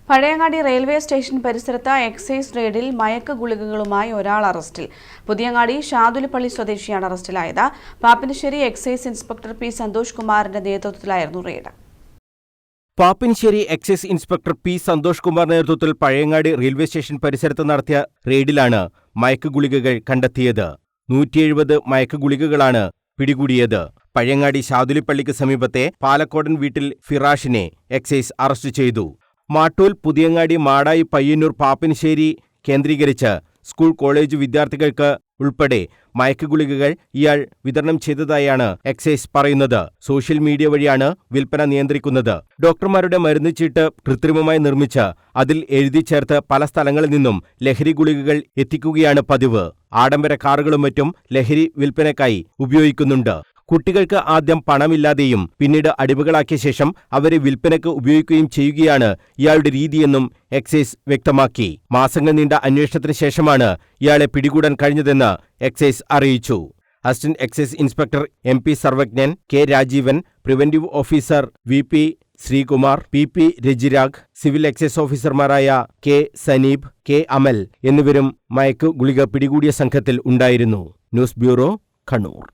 Pazhayangadi railway station പരിസരത്ത് excise റെയ്ഡിൽ മയക്ക് ഗുളികകളുമായി ഒരാൾ അറസ്റ്റിൽ. പുതിയങ്ങാടി ഷാദുലിപ്പള്ളി സ്വദേശിയാണ് അറസ്റ്റിലായത്. Pappinisseri excise inspector P Santhosh കുമാറിന്റെ നേതൃത്വത്തിലായിരുന്നു raid. Pappinisseri excise inspector P Santhosh കുമാറിന്റെ നേതൃത്വത്തിൽ പഴയങ്ങാടി റെയിൽവേ സ്റ്റേഷൻ പരിസരത്ത് നടത്തിയ റെയ്ഡിലാണ് മയക്ക് ഗുളികകൾ കണ്ടെത്തിയത്. 170 മയക്ക് ഗുളികകളാണ് പിടികൂടിയത്. പഴയങ്ങാടി ഷാദുലിപ്പള്ളിക്ക് സമീപത്തെ പാലക്കോടൻ വീട്ടിൽ ഫിറാഷിനെ എക്സൈസ് അറസ്റ്റ് ചെയ്തു. മാട്ടൂൽ, പുതിയങ്ങാടി, മാടായി, പയ്യന്നൂർ, പാപ്പിനിശ്ശേരി കേന്ദ്രീകരിച്ച് സ്കൂൾ, കോളേജ് വിദ്യാർത്ഥികൾക്ക് ഉൾപ്പെടെ മയക്ക് ഗുളികകൾ ഇയാൾ വിതരണം ചെയ്തതായാണ് എക്സൈസ് പറയുന്നത്. സോഷ്യൽ മീഡിയ വഴിയാണ് വിൽപ്പന നിയന്ത്രിക്കുന്നത്. ഡോക്ടർമാരുടെ മരുന്ന് ചീട്ട് കൃത്രിമമായി നിർമ്മിച്ച് അതിൽ എഴുതി ചേർത്ത് പല സ്ഥലങ്ങളിൽ നിന്നും ലഹരി ഗുളികകൾ എത്തിക്കുകയാണ് പതിവ്. ആഡംബര കാറുകളും മറ്റും ലഹരി വിൽപ്പനയ്ക്കായി ഉപയോഗിക്കുന്നുണ്ട്. കുട്ടികൾക്ക് ആദ്യം പണമില്ലാതെയും പിന്നീട് അടിമകളാക്കിയ ശേഷം അവരെ വിൽപ്പനയ്ക്ക് ഉപയോഗിക്കുകയും ചെയ്യുകയാണ് ഇയാളുടെ രീതിയെന്നും എക്സൈസ് വ്യക്തമാക്കി. മാസങ്ങൾ നീണ്ട അന്വേഷണത്തിന് ശേഷമാണ് ഇയാളെ പിടികൂടാൻ കഴിഞ്ഞതെന്ന് എക്സൈസ് അറിയിച്ചു. Assistant excise inspector MP Sarvajnan, K Rajeevan, preventive officer VP Sreekumar, PP Rajirag, civil excise ഓഫീസർമാരായ K സനീബ്, K അമൽ എന്നിവരും മയക്ക് ഗുളിക പിടികൂടിയ സംഘത്തിൽ ഉണ്ടായിരുന്നു. News bureau, Kannur.